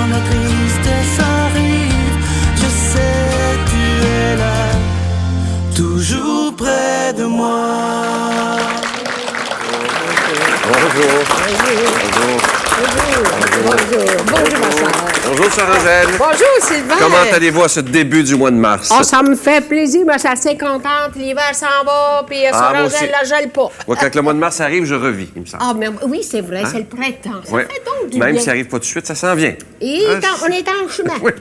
quand la tristesse arrive, je sais tu es là, toujours près de moi. Bonjour. Bonjour, ma soeur. Bonjour, Sarah-Jeanne. Bonjour, Sylvain. Comment allez-vous à ce début du mois de mars? Oh, ça me fait plaisir, mais je suis assez contente. L'hiver s'en va, puis moi ça aussi. la gèle pas. Moi, quand le mois de mars arrive, je revis, il me semble. Ah, mais oui, c'est vrai, c'est le printemps. Ça Ouais. fait donc du Même bien. s'il n'arrive pas tout de suite, ça s'en vient. Et on est en chemin. Oui.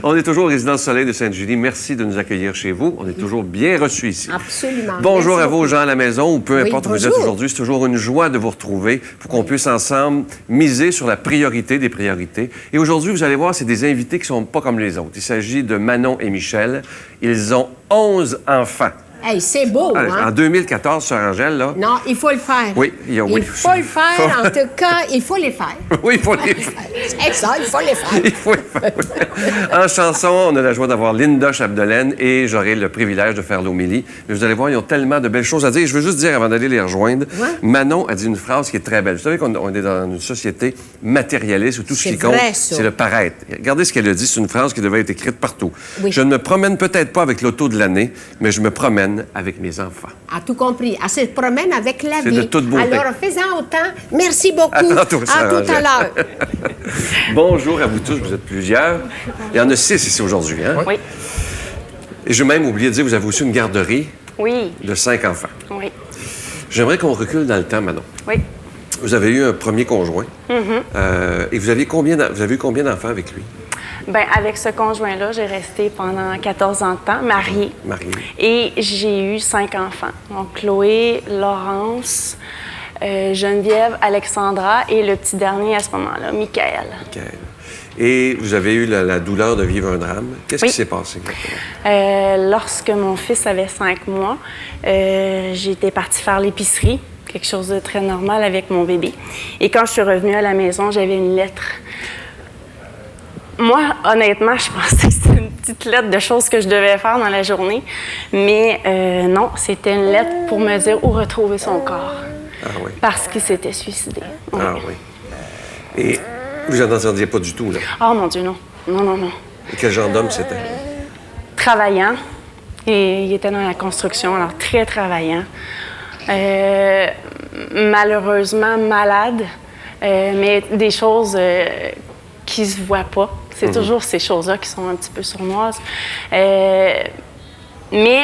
On est toujours au Résidence Soleil de Sainte-Julie. Merci de nous accueillir chez vous. On est toujours bien reçus ici. Absolument. Bonjour Merci à vous, beaucoup. gens à la maison, ou peu Oui, importe où vous êtes bonjour. aujourd'hui. C'est toujours une joie de vous retrouver pour qu'on puisse ensemble miser sur la priorité des priorités. Et aujourd'hui, vous allez voir, c'est des invités qui ne sont pas comme les autres. Il s'agit de Manon et Michel. Ils ont 11 enfants. Hey, c'est beau, En hein? 2014, sur Angèle, là. Non, il faut le faire. Oui, oui. Il faut le faire, en tout cas, il faut les faire. Oui, il faut les faire. C'est ça, il faut les faire. Il faut les faire. En chanson, on a la joie d'avoir Linda Chapdelaine et j'aurai le privilège de faire l'homélie. Mais vous allez voir, ils ont tellement de belles choses à dire. Je veux juste dire, avant d'aller les rejoindre, Ouais. Manon a dit une phrase qui est très belle. Vous savez qu'on est dans une société matérialiste où tout ce C'est qui compte, vrai, ça. c'est le paraître. Regardez ce qu'elle a dit. C'est une phrase qui devait être écrite partout. Oui. Je ne me promène peut-être pas avec l'auto de l'année, mais je me promène avec mes enfants. A tout compris. Elle se promène avec la C'est vie. de toute beauté. Alors, fais-en autant. Merci beaucoup. À tantôt, À Sarah tout à Jeanne. l'heure. Bonjour à vous tous, vous êtes plusieurs. Il y en a 6 ici aujourd'hui, hein? Oui. Et j'ai même oublié de dire, vous avez aussi une garderie Oui. de 5 enfants. Oui. J'aimerais qu'on recule dans le temps, Manon. Oui. Vous avez eu un premier conjoint. Et vous avez eu combien d'enfants avec lui? Bien, avec ce conjoint-là, j'ai resté pendant 14 ans de temps, mariée. Marié. Et j'ai eu 5 enfants. Donc, Chloé, Laurence, Geneviève, Alexandra et le petit dernier à ce moment-là, Michael. OK. Et vous avez eu la douleur de vivre un drame. Qu'est-ce Oui. qui s'est passé exactement? Lorsque mon fils avait 5 mois, j'étais partie faire l'épicerie, quelque chose de très normal avec mon bébé. Et quand je suis revenue à la maison, j'avais une lettre. Moi, honnêtement, je pensais que c'était une petite lettre de choses que je devais faire dans la journée. Mais non, c'était une lettre pour me dire où retrouver son corps. Ah oui. Parce qu'il s'était suicidé. Oui. Ah oui. Et vous n'en entendiez pas du tout, là. Oh mon Dieu, non. Non, non, non. Et quel genre d'homme c'était? Travaillant. Et il était dans la construction, alors très travaillant. Malheureusement malade, mais des choses qui ne se voient pas. C'est toujours ces choses-là qui sont un petit peu sournoises. Mais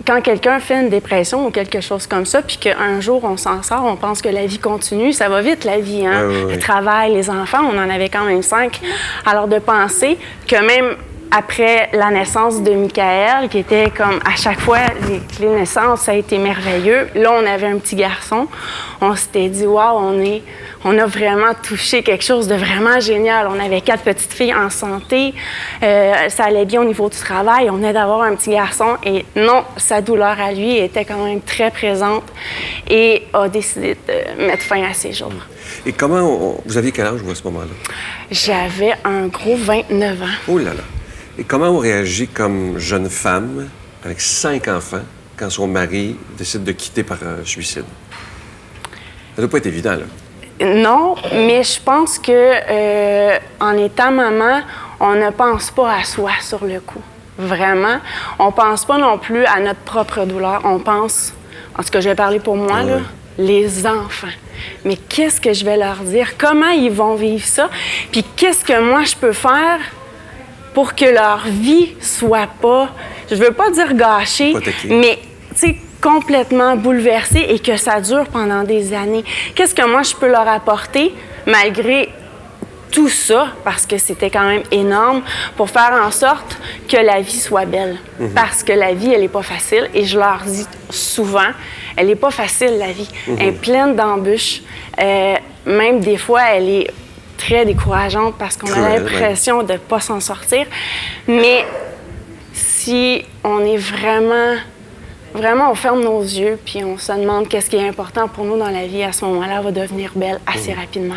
quand quelqu'un fait une dépression ou quelque chose comme ça, puis qu'un jour on s'en sort, on pense que la vie continue, ça va vite la vie, hein? Ouais, ouais, ouais. Le travail, les enfants, on en avait quand même 5. Alors de penser que même après la naissance de Michael, qui était comme à chaque fois, les naissances, ça a été merveilleux. Là, on avait un petit garçon. On s'était dit, waouh, on a vraiment touché quelque chose de vraiment génial. On avait 4 petites filles en santé. Ça allait bien au niveau du travail. On venait d'avoir un petit garçon. Et non, sa douleur à lui était quand même très présente et a décidé de mettre fin à ses jours. Et comment vous aviez quel âge, vous, à ce moment-là? J'avais un gros 29 ans. Oh là là. Et comment on réagit comme jeune femme avec 5 enfants quand son mari décide de quitter par suicide? Ça doit pas être évident, là. Non, mais je pense que en étant maman, on ne pense pas à soi sur le coup. Vraiment. On pense pas non plus à notre propre douleur. On pense, en tout cas, je vais parler pour moi, là, les enfants. Mais qu'est-ce que je vais leur dire? Comment ils vont vivre ça? Puis qu'est-ce que moi, je peux faire pour que leur vie soit pas, je veux pas dire gâchée, Hypothéquée. mais, tu sais, complètement bouleversée et que ça dure pendant des années. Qu'est-ce que moi, je peux leur apporter malgré tout ça, parce que c'était quand même énorme, pour faire en sorte que la vie soit belle. Parce que la vie, elle n'est pas facile. Et je leur dis souvent, elle n'est pas facile, la vie. Elle est pleine d'embûches. Même des fois, elle est très décourageante parce qu'on a Cruelle, l'impression de ne pas s'en sortir. Mais si on est vraiment, on ferme nos yeux puis on se demande qu'est-ce qui est important pour nous dans la vie, à ce moment-là, elle va devenir belle assez rapidement.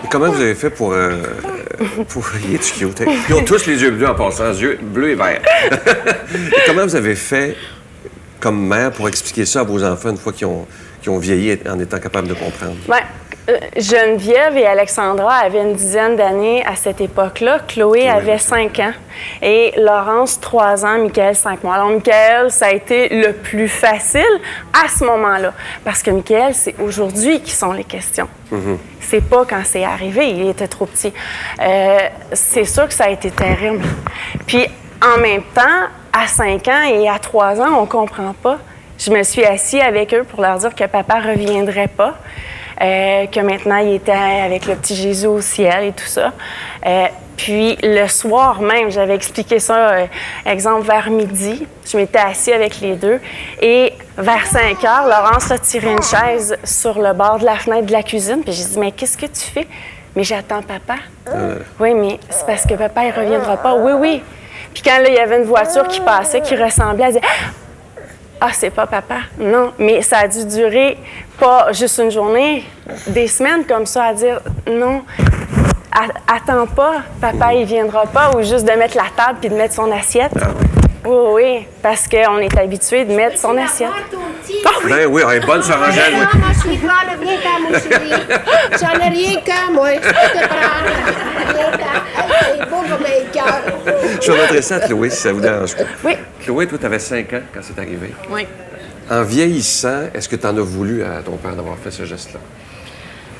Et comment vous avez fait pour... Il est cute, hein? Ils ont tous les yeux bleus en passant, yeux bleus et verts. Et comment vous avez fait comme mère pour expliquer ça à vos enfants une fois qu'ils ont vieilli en étant capables de comprendre? Ouais. Geneviève et Alexandra avaient une dizaine d'années à cette époque-là. Chloé avait 5 ans et Laurence, 3 ans, Michael, 5 mois. Alors, Michael, ça a été le plus facile à ce moment-là. Parce que Michael, c'est aujourd'hui qui sont les questions. C'est pas quand c'est arrivé, il était trop petit. C'est sûr que ça a été terrible. Puis, en même temps, à 5 ans et à 3 ans, on comprend pas. Je me suis assise avec eux pour leur dire que papa reviendrait pas. Que maintenant, il était avec le petit Jésus au ciel et tout ça. Puis, le soir même, j'avais expliqué ça, exemple, vers midi. Je m'étais assise avec les deux. Et vers 5 heures, Laurence a tiré une chaise sur le bord de la fenêtre de la cuisine. Puis, j'ai dit, mais qu'est-ce que tu fais? Mais j'attends papa. Oui, mais c'est parce que papa, il reviendra pas. Oui, oui. Puis, quand là, il y avait une voiture qui passait, qui ressemblait, elle disait, ah, c'est pas papa. Non, mais ça a dû durer pas juste une journée, des semaines comme ça à dire non, attends pas, papa il viendra pas, ou juste de mettre la table puis de mettre son assiette. Oui, oui, parce qu'on est habitué de mettre son assiette. Ben oui, elle est bonne, ça Angèle. Non, moi, je suis grande, viens qu'à mon chéri. J'en ai rien qu'à moi. Je peux te prendre. Viens qu'à. C'est beau comme un cœur. Je vais m'adresser à Chloé, si ça vous dérange pas. Oui. Chloé, toi, tu avais 5 ans quand c'est arrivé. Oui. En vieillissant, est-ce que tu en as voulu à ton père d'avoir fait ce geste-là?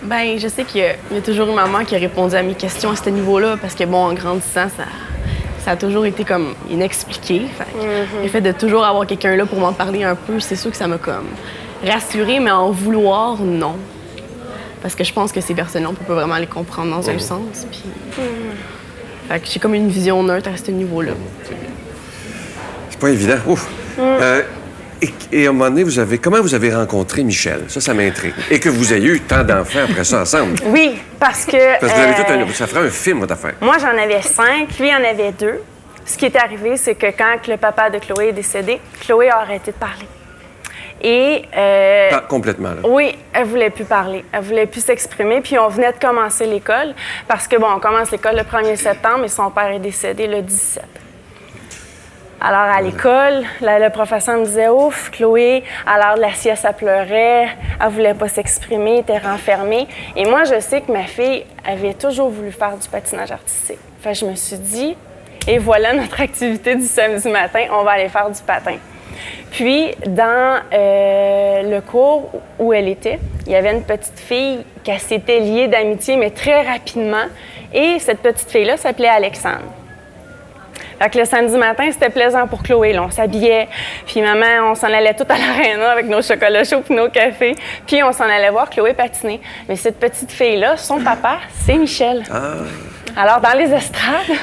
Ben, je sais qu'il y a toujours une maman qui a répondu à mes questions à ce niveau-là, parce que, bon, en grandissant, ça a toujours été comme inexpliqué. Le fait de toujours avoir quelqu'un là pour m'en parler un peu, c'est sûr que ça m'a comme rassurée, mais en vouloir, non. Parce que je pense que ces personnes-là, on peut pas vraiment les comprendre dans un sens. Puis... Fait que j'ai comme une vision neutre à ce niveau-là. C'est pas évident. Ouf! Et à un moment donné, comment vous avez rencontré Michel? Ça m'intrigue. Et que vous ayez eu tant d'enfants après ça ensemble. Oui, parce que... Parce que vous avez ça ferait un film, votre affaire. Moi, j'en avais 5, lui en avait 2. Ce qui est arrivé, c'est que quand le papa de Chloé est décédé, Chloé a arrêté de parler. Et... Pas complètement, là. Oui, elle voulait plus parler. Elle voulait plus s'exprimer. Puis on venait de commencer l'école. Parce que, bon, on commence l'école le 1er septembre et son père est décédé le 17. Alors, à l'école, le professeur me disait « Ouf, Chloé, à l'heure de la sieste, elle pleurait, elle voulait pas s'exprimer, elle était renfermée. » Et moi, je sais que ma fille avait toujours voulu faire du patinage artistique. Fait que je me suis dit « Et voilà notre activité du samedi matin, on va aller faire du patin. » Puis, dans le cours où elle était, il y avait une petite fille qui s'était liée d'amitié, mais très rapidement. Et cette petite fille-là s'appelait Alexandre. Fait que le samedi matin, c'était plaisant pour Chloé. Là, on s'habillait, puis maman, on s'en allait tout à l'aréna avec nos chocolats chauds puis nos cafés. Puis on s'en allait voir Chloé patiner. Mais cette petite fille-là, son papa, c'est Michel. Alors, dans les estrades,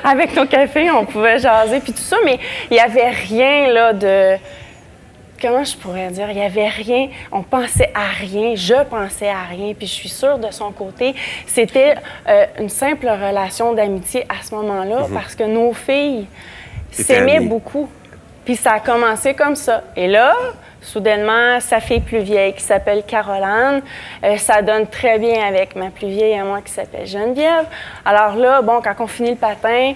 avec nos cafés, on pouvait jaser puis tout ça, mais il n'y avait rien là de... Comment je pourrais dire? Il n'y avait rien, on pensait à rien, je pensais à rien, puis je suis sûre de son côté, c'était une simple relation d'amitié à ce moment-là, parce que nos filles s'aimaient beaucoup. Puis ça a commencé comme ça. Et là, soudainement, sa fille plus vieille, qui s'appelle Caroline, ça donne très bien avec ma plus vieille et moi, qui s'appelle Geneviève. Alors là, bon, quand on finit le patin,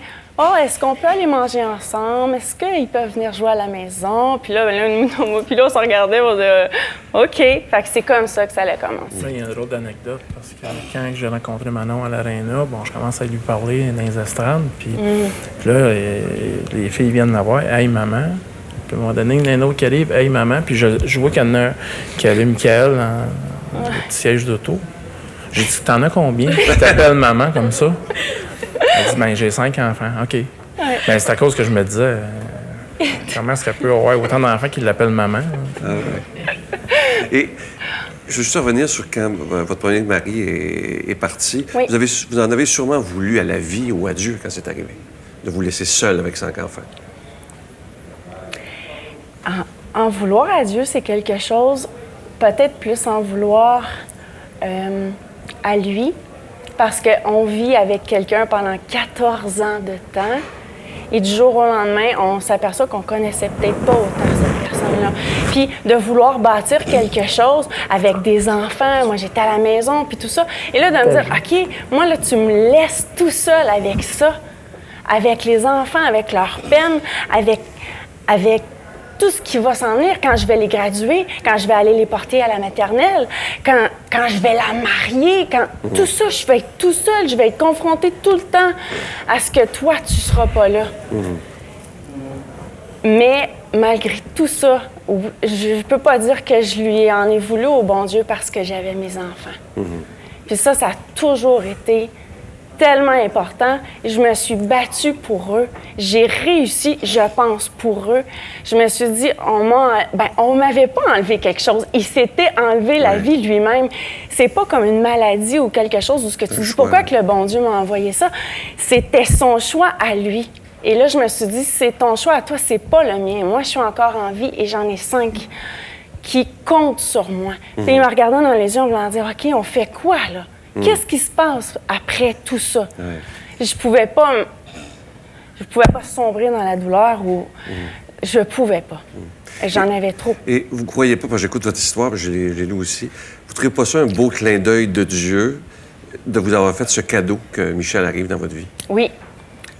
est-ce qu'on peut aller manger ensemble? Est-ce qu'ils peuvent venir jouer à la maison? Puis là, puis là on se regardait, on disait OK. Fait que c'est comme ça que ça allait commencer. Il y a une drôle d'anecdote, parce que quand j'ai rencontré Manon à l'aréna, bon, je commence à lui parler dans les estrades, puis là, les filles viennent me voir, « Hey, maman! » Puis à un moment donné, il y en a un autre qui arrive, « Hey, maman! » Puis je vois qu'il y en a un qui avait Michael dans le petit siège d'auto. J'ai dit, « T'en as combien? » Tu t'appelles maman comme ça? Elle dit, ben, j'ai 5 enfants. OK. Ben, c'est à cause que je me disais, comment est-ce qu'elle peut avoir autant d'enfants qui l'appellent maman? Et je veux juste revenir sur quand votre premier mari est parti. Oui. Vous en avez sûrement voulu à la vie ou à Dieu quand c'est arrivé, de vous laisser seul avec 5 enfants. En vouloir à Dieu, c'est quelque chose, peut-être plus en vouloir à lui. Parce qu'on vit avec quelqu'un pendant 14 ans de temps et du jour au lendemain, on s'aperçoit qu'on connaissait peut-être pas autant cette personne-là. Puis de vouloir bâtir quelque chose avec des enfants, moi j'étais à la maison, puis tout ça. Et là, de me dire, OK, moi là, tu me laisses tout seul avec ça, avec les enfants, avec leurs peines, avec tout ce qui va s'en venir quand je vais les graduer, quand je vais aller les porter à la maternelle, quand quand je vais la marier, quand tout ça, je vais être tout seul, je vais être confrontée tout le temps à ce que toi, tu seras pas là. Mais malgré tout ça, je peux pas dire que je lui en ai voulu au bon Dieu parce que j'avais mes enfants. Puis ça a toujours été tellement important. Je me suis battue pour eux. J'ai réussi, je pense, pour eux. Je me suis dit, on m'avait pas enlevé quelque chose. Il s'était enlevé la vie lui-même. C'est pas comme une maladie ou quelque chose où ce que tu dis, pourquoi que le bon Dieu m'a envoyé ça? C'était son choix à lui. Et là, je me suis dit, c'est ton choix à toi, c'est pas le mien. Moi, je suis encore en vie et j'en ai 5 qui comptent sur moi. Puis il me regardait dans les yeux en me disant, OK, on fait quoi, là? Qu'est-ce qui se passe après tout ça? Je pouvais pas sombrer dans la douleur ou je pouvais pas. J'en avais trop. Et vous croyez pas, parce que j'écoute votre histoire, je l'ai lu aussi, vous trouvez pas ça un beau clin d'œil de Dieu de vous avoir fait ce cadeau que Michel arrive dans votre vie? Oui.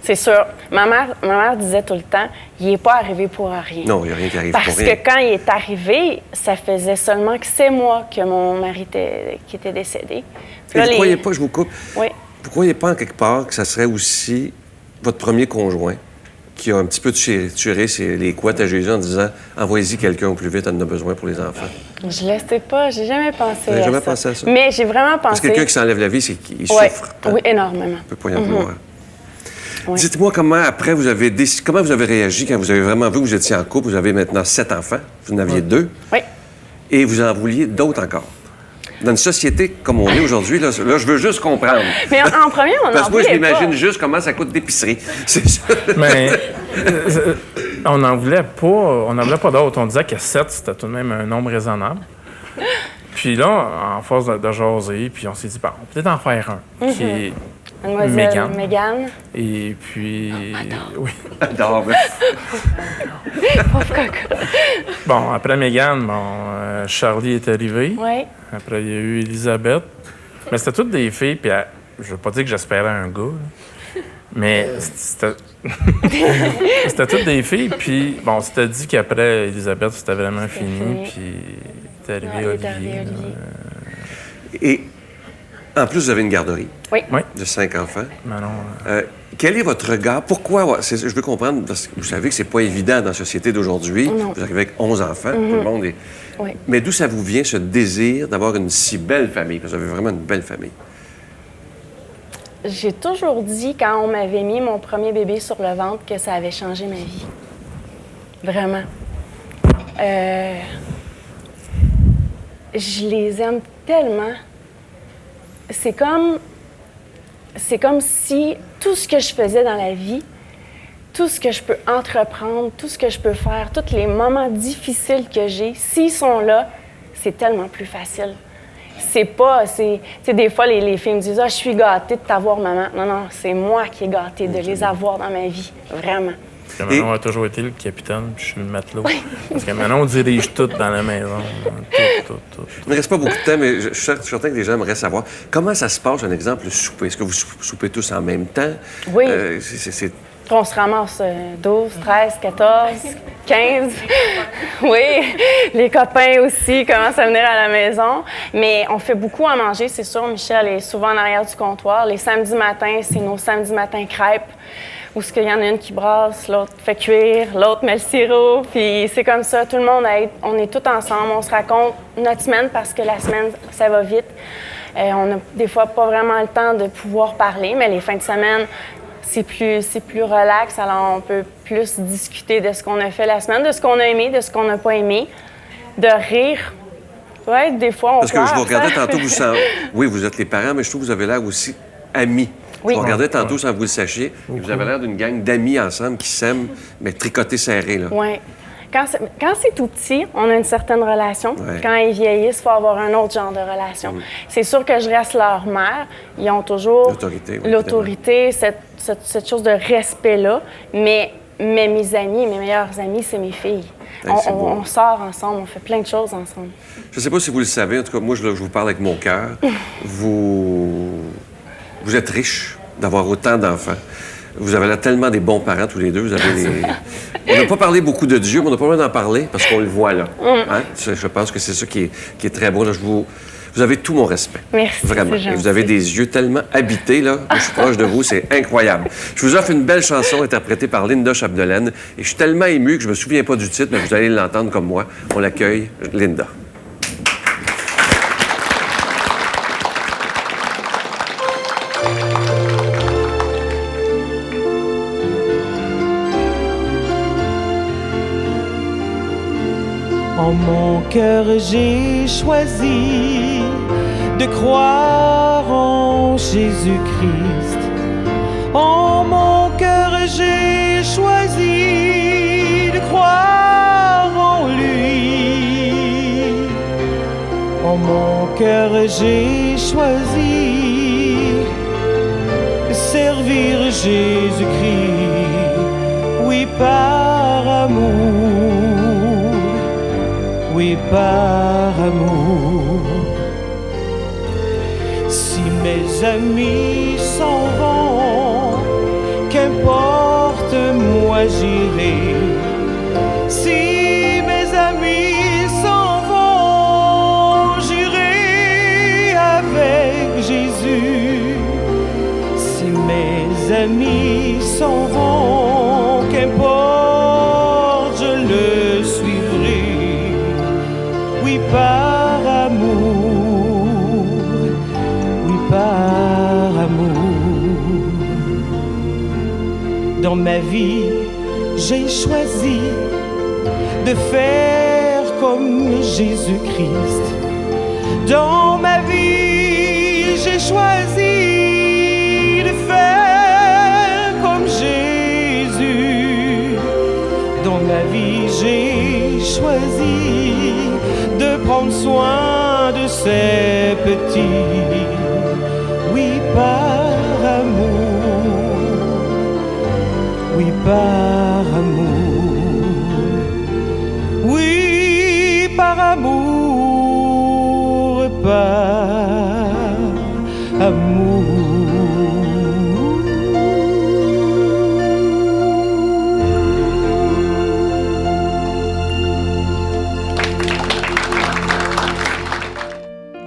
C'est sûr. Ma mère disait tout le temps, il n'est pas arrivé pour rien. Non, il n'y a rien qui arrive pour rien. Parce que quand il est arrivé, ça faisait seulement que c'est moi que mon mari qui était décédé. Et vous ne croyez pas, je vous coupe, oui. Vous ne croyez pas en quelque part que ça serait aussi votre premier conjoint qui a un petit peu tiré les couettes à Jésus en disant « Envoyez-y quelqu'un au plus vite, on en a besoin pour les enfants. » Je ne sais pas, j'ai jamais pensé Vous n'avez jamais pensé à ça? Mais j'ai vraiment pensé... Parce que quelqu'un qui s'enlève la vie, c'est qu'il souffre. Oui, énormément. On ne peut pas y en vouloir. Oui. Dites-moi comment, après, comment vous avez réagi quand vous avez vraiment vu que vous étiez en couple? Vous avez maintenant 7 enfants. Vous en aviez 2. Oui. Et vous en vouliez d'autres encore. Dans une société comme on est aujourd'hui, là, je veux juste comprendre. Mais en premier, on en voulait pas. Parce que moi, je m'imagine juste comment ça coûte d'épicerie. C'est ça. Mais on n'en voulait pas d'autres. On disait que 7, c'était tout de même un nombre raisonnable. Puis là, en force de jaser, puis on s'est dit, bon, on peut peut-être en faire un, qui est Mégane. Et puis... Oui. Adore. Bon, après Mégane, Charlie est arrivé. Oui. Après, il y a eu Elisabeth. Mais c'était toutes des filles, puis je veux pas dire que j'espérais un gars, là, mais c'était... c'était toutes des filles, puis bon, c'était dit qu'après Elisabeth, c'était vraiment fini, puis est arrivé Olivier. Et en plus, vous avez une garderie. Oui. De 5 enfants. Manon, quel est votre regard? Pourquoi? Je veux comprendre, parce que vous savez que c'est pas évident dans la société d'aujourd'hui. Vous arrivez avec 11 enfants, tout le monde est... Oui. Mais d'où ça vous vient, ce désir d'avoir une si belle famille? Parce que vous avez vraiment une belle famille. J'ai toujours dit, quand on m'avait mis mon premier bébé sur le ventre, que ça avait changé ma vie. Vraiment. Je les aime tellement. C'est comme si tout ce que je faisais dans la vie, tout ce que je peux entreprendre, tout ce que je peux faire, tous les moments difficiles que j'ai, s'ils sont là, c'est tellement plus facile. Tu sais, des fois, les filles me disent « Ah, je suis gâtée de t'avoir, maman. » Non, c'est moi qui est gâtée de les avoir dans ma vie, vraiment. Parce que Manon a toujours été le capitaine, puis je suis le matelot. Parce que Manon dirige tout dans la maison. Tout. Il ne reste pas beaucoup de temps, mais je suis certain que les gens aimeraient savoir comment ça se passe, un exemple, le souper. Est-ce que vous soupez tous en même temps? Oui. On se ramasse 12, 13, 14, 15. Oui, les copains aussi commencent à venir à la maison. Mais on fait beaucoup à manger, c'est sûr. Michel est souvent en arrière du comptoir. Les samedis matins, c'est nos samedis matins crêpes. Où il y en a une qui brasse, l'autre fait cuire, l'autre met le sirop. Puis c'est comme ça, tout le monde aide. On est tous ensemble, on se raconte notre semaine parce que la semaine, ça va vite. On n'a des fois pas vraiment le temps de pouvoir parler, mais les fins de semaine, c'est plus relax. Alors on peut plus discuter de ce qu'on a fait la semaine, de ce qu'on a aimé, de ce qu'on n'a pas aimé, de rire. Oui, des fois, on Parce que je vous regardais tantôt, oui, vous êtes les parents, mais je trouve que vous avez l'air aussi amis. Oui. Je vous regardais tantôt sans que vous le sachiez. Vous avez l'air d'une gang d'amis ensemble qui s'aiment, mais tricotés serrés, là. Oui. Quand c'est tout petit, on a une certaine relation. Ouais. Quand ils vieillissent, il faut avoir un autre genre de relation. C'est sûr que je reste leur mère. Ils ont toujours l'autorité, cette chose de respect-là. Mais mes amis, mes meilleurs amis, c'est mes filles. On sort ensemble, on fait plein de choses ensemble. Je ne sais pas si vous le savez, en tout cas, moi, je vous parle avec mon cœur. Vous êtes riche d'avoir autant d'enfants. Vous avez là tellement des bons parents, tous les deux. On n'a pas parlé beaucoup de Dieu, mais on n'a pas besoin d'en parler parce qu'on le voit là. Hein? Je pense que c'est ça qui est très beau. Là, vous Vous avez tout mon respect. Merci, Vraiment. c'est Et gentil. vous avez des yeux tellement habités, là. Je suis proche de vous, c'est incroyable. Je vous offre une belle chanson interprétée par Linda Chapdelaine. Et je suis tellement ému que je me souviens pas du titre, mais vous allez l'entendre comme moi. On l'accueille, Linda. En mon cœur, j'ai choisi de croire en Jésus-Christ. En mon cœur, j'ai choisi de croire en lui. En mon cœur, j'ai choisi de servir Jésus-Christ. Oui, par amour. Oui, par amour. Si mes amis s'en vont, qu'importe, moi j'irai. Si mes amis s'en vont, j'irai avec Jésus. Si mes amis s'en vont, qu'importe, je le suivrai. Oui, par amour, oui, par amour. Dans ma vie, j'ai choisi de faire comme Jésus-Christ. Dans ma vie, j'ai choisi de faire comme Jésus. Dans ma vie, j'ai choisi de prendre soin de ces petits. Oui, par amour. Oui, par amour. Oui, par amour. Par amour.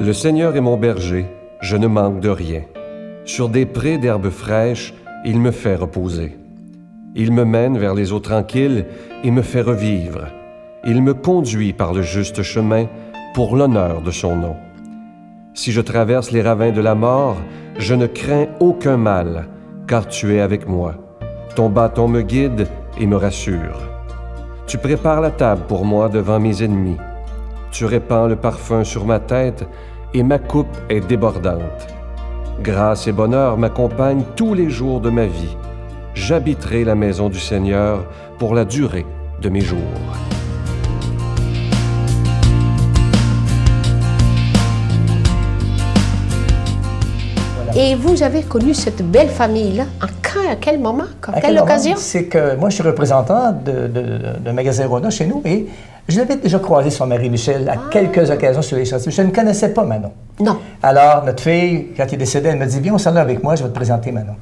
Le Seigneur est mon berger, je ne manque de rien. Sur des prés d'herbes fraîches, il me fait reposer. Il me mène vers les eaux tranquilles et me fait revivre. Il me conduit par le juste chemin pour l'honneur de son nom. Si je traverse les ravins de la mort, je ne crains aucun mal, car tu es avec moi. Ton bâton me guide et me rassure. Tu prépares la table pour moi devant mes ennemis. Tu répands le parfum sur ma tête et ma coupe est débordante. Grâce et bonheur m'accompagnent tous les jours de ma vie. J'habiterai la maison du Seigneur pour la durée de mes jours. Et vous avez connu cette belle famille-là à quel moment, à quelle occasion? C'est que moi, je suis représentant de magasin Rona chez nous et je l'avais déjà croisé son mari Michel à quelques occasions sur les chantiers. Je ne connaissais pas Manon. Non. Alors, notre fille, quand il est décédé, elle me dit « Viens, on s'en va avec moi, je vais te présenter Manon. »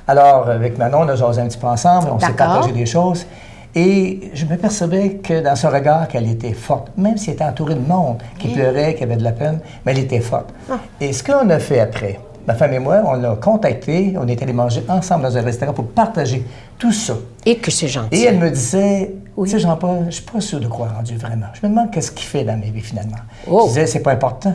Alors, avec Manon, on a jasé un petit peu ensemble, on s'est partagé des choses. Et je me percevais que dans son regard, qu'elle était forte. Même si elle était entourée de monde qui pleurait, qui avait de la peine, mais elle était forte. Et ce qu'on a fait après, ma femme et moi, on l'a contactée, on est allés manger ensemble dans un restaurant pour partager tout ça. Et que c'est gentil. Et elle me disait, tu sais, Jean-Paul, je ne suis pas sûr de croire en Dieu vraiment. Je me demande qu'est-ce qu'il fait dans ma vie finalement. Je disais, c'est pas important.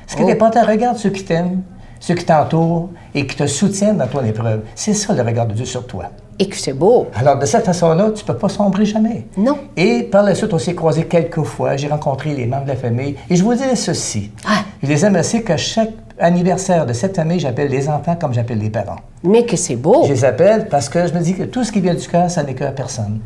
Ce qui est important, regarde ceux qui t'aiment, ceux qui t'entourent et qui te soutiennent dans ton épreuve. C'est ça le regard de Dieu sur toi. Et que c'est beau. Alors, de cette façon-là, tu ne peux pas sombrer jamais. Non. Et par la suite, on s'est croisés quelques fois. J'ai rencontré les membres de la famille. Et je vous dis ceci. Je les aime assez qu'à chaque anniversaire de cette famille, j'appelle les enfants comme j'appelle les parents. Mais que c'est beau. Je les appelle parce que je me dis que tout ce qui vient du cœur, ça n'est qu'à personne.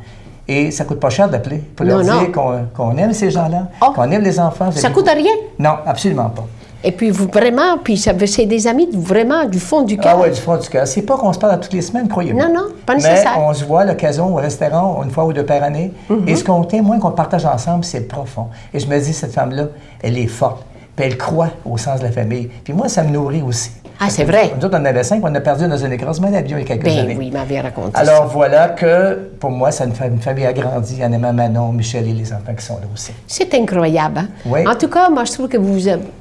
Et ça ne coûte pas cher d'appeler pour leur dire qu'on aime ces gens-là, qu'on aime les enfants. Ça ne coûte rien? Non, absolument pas. Et puis vous vraiment, puis c'est des amis vraiment du fond du cœur. Ah oui, du fond du cœur. C'est pas qu'on se parle toutes les semaines, croyez-moi. Non, non, pas nécessaire. Mais on se voit à l'occasion au restaurant une fois ou deux par année. Et ce qu'on témoigne, qu'on partage ensemble, c'est profond. Et je me dis, cette femme-là, elle est forte. Puis elle croit au sens de la famille. Puis moi, ça me nourrit aussi. Ah, c'est vrai? Nous autres, on en avait 5, on a perdu dans un écrasement d'avion il y a quelques années. Oui, il m'avait raconté Alors ça. voilà que, pour moi, ça une famille agrandie en aimant Manon, Michel et les enfants qui sont là aussi. C'est incroyable. Hein? Oui. En tout cas, moi, je trouve que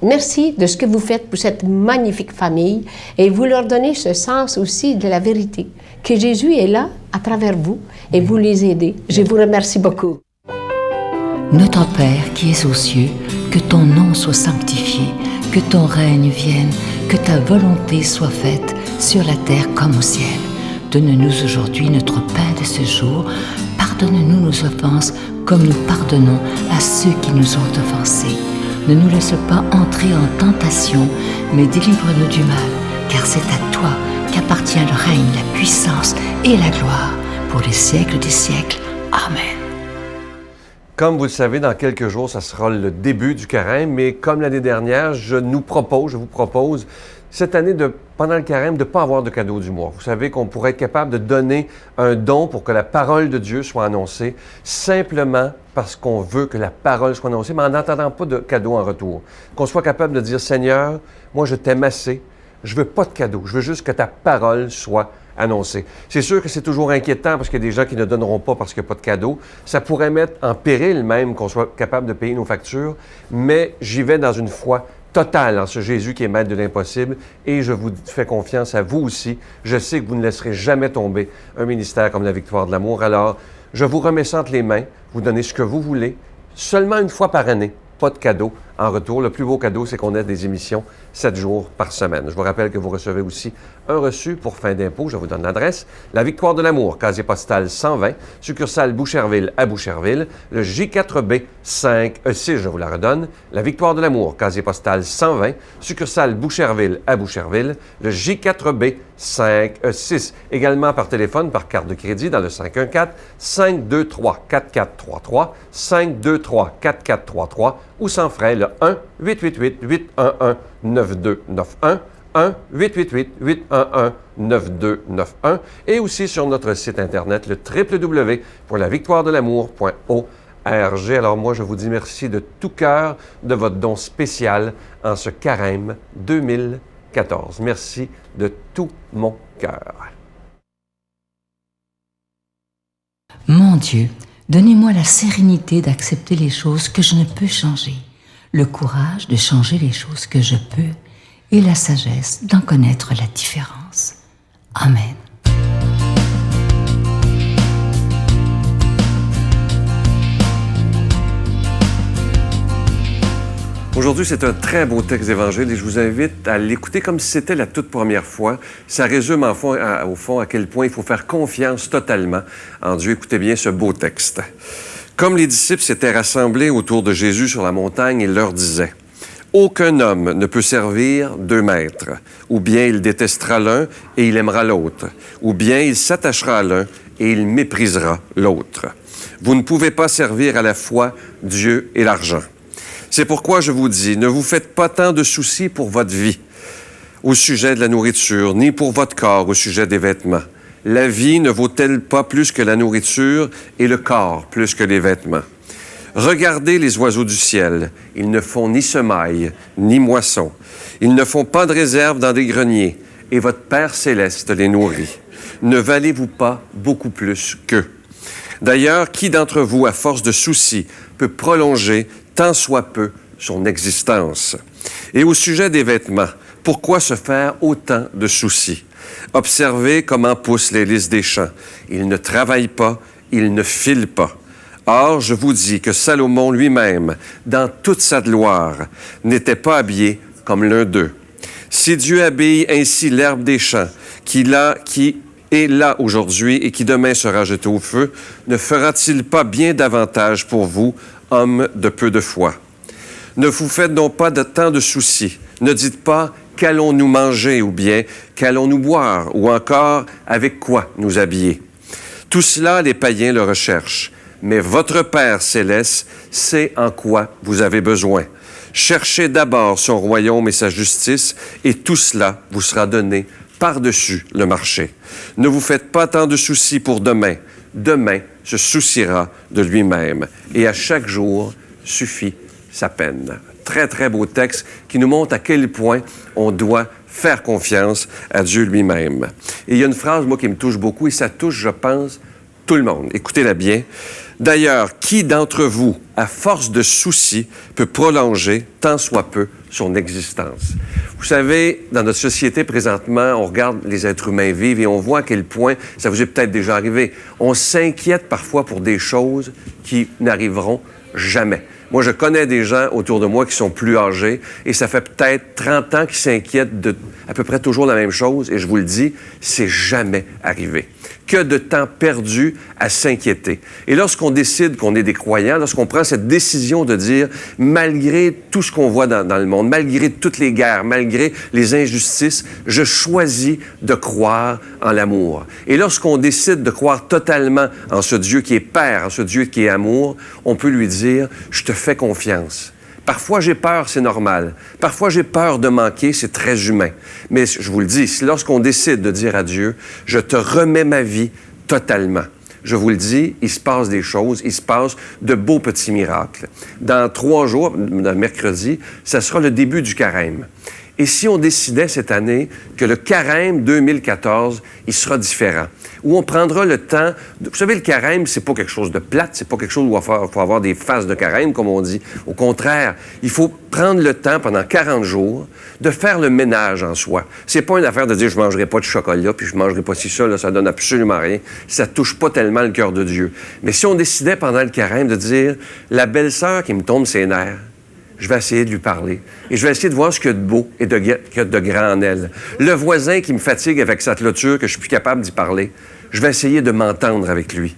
merci de ce que vous faites pour cette magnifique famille et vous leur donnez ce sens aussi de la vérité, que Jésus est là à travers vous et vous les aidez. Je vous remercie beaucoup. Notre Père qui es aux cieux, que ton nom soit sanctifié, que ton règne vienne, que ta volonté soit faite sur la terre comme au ciel. Donne-nous aujourd'hui notre pain de ce jour. Pardonne-nous nos offenses comme nous pardonnons à ceux qui nous ont offensés. Ne nous laisse pas entrer en tentation, mais délivre-nous du mal, car c'est à toi qu'appartient le règne, la puissance et la gloire pour les siècles des siècles. Amen. Comme vous le savez, dans quelques jours, ça sera le début du carême, mais comme l'année dernière, je vous propose cette année, pendant le carême, de ne pas avoir de cadeau du mois. Vous savez qu'on pourrait être capable de donner un don pour que la parole de Dieu soit annoncée, simplement parce qu'on veut que la parole soit annoncée, mais en n'attendant pas de cadeau en retour. Qu'on soit capable de dire, Seigneur, moi je t'aime assez, je veux pas de cadeau, je veux juste que ta parole soit annoncée. C'est sûr que c'est toujours inquiétant parce qu'il y a des gens qui ne donneront pas parce qu'il n'y a pas de cadeau. Ça pourrait mettre en péril même qu'on soit capable de payer nos factures, mais j'y vais dans une foi totale en ce Jésus qui est maître de l'impossible et je vous fais confiance à vous aussi. Je sais que vous ne laisserez jamais tomber un ministère comme la Victoire de l'amour. Alors, je vous remets ça entre les mains, vous donnez ce que vous voulez, seulement une fois par année. Pas de cadeau en retour. Le plus beau cadeau, c'est qu'on ait des émissions 7 jours par semaine. Je vous rappelle que vous recevez aussi un reçu pour fin d'impôt. Je vous donne l'adresse. La Victoire de l'amour, casier postal 120, succursale Boucherville à Boucherville. Le J4B 5E6, je vous la redonne. La Victoire de l'amour, casier postal 120, succursale Boucherville à Boucherville. Le J4B 5E6. Également par téléphone, par carte de crédit dans le 514-523-4433, 523-4433 ou sans frais le 1-888-811-9291, 1-888-811-9291 et aussi sur notre site Internet, le www.lavictoiredelamour.org. Alors moi, je vous dis merci de tout cœur de votre don spécial en ce carême 2014. Merci de tout mon cœur. Mon Dieu, donnez-moi la sérénité d'accepter les choses que je ne peux changer, le courage de changer les choses que je peux et la sagesse d'en connaître la différence. Amen. Aujourd'hui, c'est un très beau texte d'évangile et je vous invite à l'écouter comme si c'était la toute première fois. Ça résume au fond à quel point il faut faire confiance totalement en Dieu. Écoutez bien ce beau texte. Comme les disciples s'étaient rassemblés autour de Jésus sur la montagne, il leur disait « Aucun homme ne peut servir deux maîtres, ou bien il détestera l'un et il aimera l'autre, ou bien il s'attachera à l'un et il méprisera l'autre. Vous ne pouvez pas servir à la fois Dieu et l'argent. C'est pourquoi je vous dis, ne vous faites pas tant de soucis pour votre vie au sujet de la nourriture, ni pour votre corps au sujet des vêtements. La vie ne vaut-elle pas plus que la nourriture et le corps plus que les vêtements? Regardez les oiseaux du ciel. Ils ne font ni semaille, ni moisson. Ils ne font pas de réserve dans des greniers, et votre Père céleste les nourrit. Ne valez-vous pas beaucoup plus qu'eux? D'ailleurs, qui d'entre vous, à force de soucis, peut prolonger tant soit peu son existence? Et au sujet des vêtements, pourquoi se faire autant de soucis? Observez comment poussent les lys des champs. Ils ne travaillent pas, ils ne filent pas. Or, je vous dis que Salomon lui-même, dans toute sa gloire, n'était pas habillé comme l'un d'eux. Si Dieu habille ainsi l'herbe des champs, qui est là aujourd'hui et qui demain sera jeté au feu, ne fera-t-il pas bien davantage pour vous, hommes de peu de foi? Ne vous faites donc pas de tant de soucis. Ne dites pas « qu'allons-nous manger » ou bien « qu'allons-nous boire » ou encore « avec quoi nous habiller ». Tout cela, les païens le recherchent. Mais votre Père céleste sait en quoi vous avez besoin. Cherchez d'abord son royaume et sa justice, et tout cela vous sera donné par-dessus le marché. Ne vous faites pas tant de soucis pour demain. Demain se souciera de lui-même. Et à chaque jour suffit sa peine. Très, très beau texte qui nous montre à quel point on doit faire confiance à Dieu lui-même. Et il y a une phrase, moi, qui me touche beaucoup, et ça touche, je pense, tout le monde. Écoutez-la bien. D'ailleurs, qui d'entre vous, à force de soucis, peut prolonger, tant soit peu, son existence? Vous savez, dans notre société présentement, on regarde les êtres humains vivre et on voit à quel point, ça vous est peut-être déjà arrivé, on s'inquiète parfois pour des choses qui n'arriveront jamais. Moi, je connais des gens autour de moi qui sont plus âgés et ça fait peut-être 30 ans qu'ils s'inquiètent de à peu près toujours la même chose et je vous le dis, c'est jamais arrivé. Que de temps perdu à s'inquiéter. Et lorsqu'on décide qu'on est des croyants, lorsqu'on prend cette décision de dire, malgré tout ce qu'on voit dans le monde, malgré toutes les guerres, malgré les injustices, je choisis de croire en l'amour. Et lorsqu'on décide de croire totalement en ce Dieu qui est Père, en ce Dieu qui est amour, on peut lui dire, je te fais confiance. Parfois, j'ai peur, c'est normal. Parfois, j'ai peur de manquer, c'est très humain. Mais je vous le dis, lorsqu'on décide de dire à Dieu, je te remets ma vie totalement. Je vous le dis, il se passe des choses, il se passe de beaux petits miracles. Dans 3 jours, mercredi, ça sera le début du carême. Et si on décidait cette année que le carême 2014, il sera différent, où on prendra le temps... Vous savez, le carême, c'est pas quelque chose de plate, c'est pas quelque chose où il faut avoir des phases de carême, comme on dit. Au contraire, il faut prendre le temps pendant 40 jours de faire le ménage en soi. C'est pas une affaire de dire « je mangerai pas de chocolat, puis je mangerai pas ci, ça, là, ça donne absolument rien. » Ça touche pas tellement le cœur de Dieu. Mais si on décidait pendant le carême de dire « la belle-sœur qui me tombe ses nerfs, je vais essayer de lui parler. Et je vais essayer de voir ce qu'il y a de beau et de grand en elle. Le voisin qui me fatigue avec sa clôture, que je suis plus capable d'y parler, je vais essayer de m'entendre avec lui.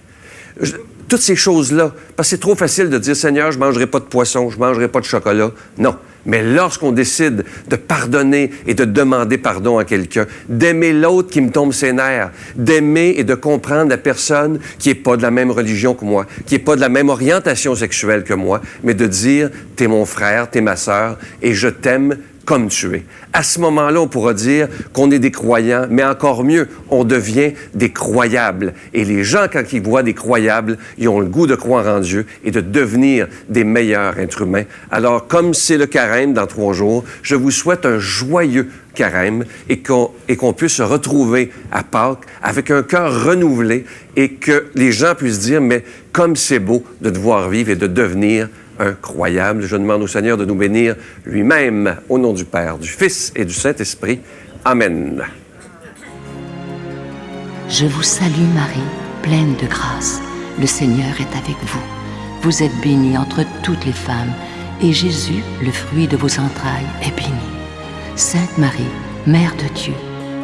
Toutes ces choses-là, parce que c'est trop facile de dire « Seigneur, je ne mangerai pas de poisson, je ne mangerai pas de chocolat. » Non. Mais lorsqu'on décide de pardonner et de demander pardon à quelqu'un, d'aimer l'autre qui me tombe ses nerfs, d'aimer et de comprendre la personne qui n'est pas de la même religion que moi, qui n'est pas de la même orientation sexuelle que moi, mais de dire « T'es mon frère, t'es ma sœur et je t'aime comme tu es. » À ce moment-là, on pourra dire qu'on est des croyants, mais encore mieux, on devient des croyables. Et les gens, quand ils voient des croyables, ils ont le goût de croire en Dieu et de devenir des meilleurs êtres humains. Alors, comme c'est le carême dans 3 jours, je vous souhaite un joyeux carême et qu'on puisse se retrouver à Pâques avec un cœur renouvelé et que les gens puissent dire, mais comme c'est beau de devoir vivre et de devenir incroyable. Je demande au Seigneur de nous bénir lui-même, au nom du Père, du Fils et du Saint-Esprit. Amen. Je vous salue Marie, pleine de grâce. Le Seigneur est avec vous. Vous êtes bénie entre toutes les femmes, et Jésus, le fruit de vos entrailles, est béni. Sainte Marie, Mère de Dieu,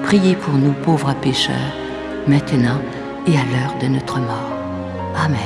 priez pour nous pauvres pécheurs, maintenant et à l'heure de notre mort. Amen.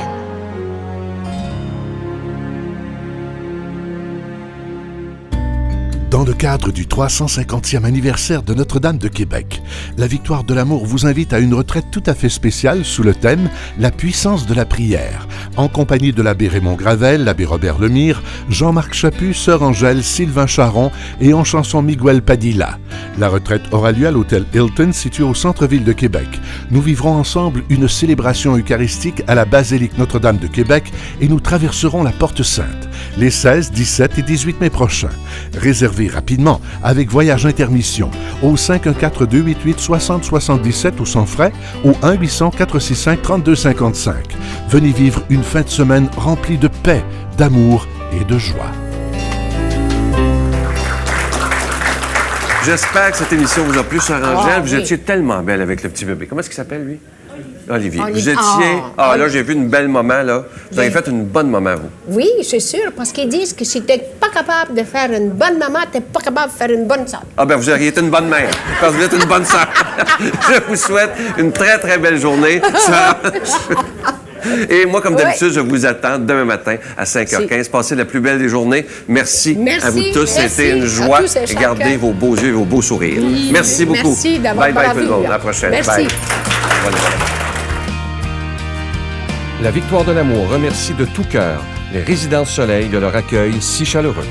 Dans le cadre du 350e anniversaire de Notre-Dame de Québec, la Victoire de l'Amour vous invite à une retraite tout à fait spéciale sous le thème « La puissance de la prière », en compagnie de l'abbé Raymond Gravel, l'abbé Robert Lemire, Jean-Marc Chaput, Sœur Angèle, Sylvain Charon et en chanson Miguel Padilla. La retraite aura lieu à l'hôtel Hilton, situé au centre-ville de Québec. Nous vivrons ensemble une célébration eucharistique à la basilique Notre-Dame de Québec et nous traverserons la Porte Sainte les 16, 17 et 18 mai prochains. Réservez rapidement avec Voyage Intermission au 514-288-6077 ou sans frais ou 1-800-465-3255. Venez vivre une fin de semaine remplie de paix, d'amour et de joie. J'espère que cette émission vous a plu, Sœur Angèle. Vous étiez tellement belle avec le petit bébé. Comment est-ce qu'il s'appelle, lui? Olivier. Vous étiez... là, j'ai vu une belle maman, là. Vous avez fait une bonne maman, vous. Oui, c'est sûr, parce qu'ils disent que si t'es pas capable de faire une bonne maman, t'es pas capable de faire une bonne sœur. Ah ben, vous auriez été une bonne mère, parce que vous êtes une bonne sœur. Je vous souhaite une très, très belle journée. Et moi, comme d'habitude, je vous attends demain matin à 5h15. Passez la plus belle des journées. Merci à vous tous. C'était une joie. Et gardez vos beaux yeux et vos beaux sourires. Merci beaucoup. Merci d'avoir bye bye tout le monde. À la prochaine. Merci. Bye. La Victoire de l'Amour remercie de tout cœur les Résidences Soleil de leur accueil si chaleureux.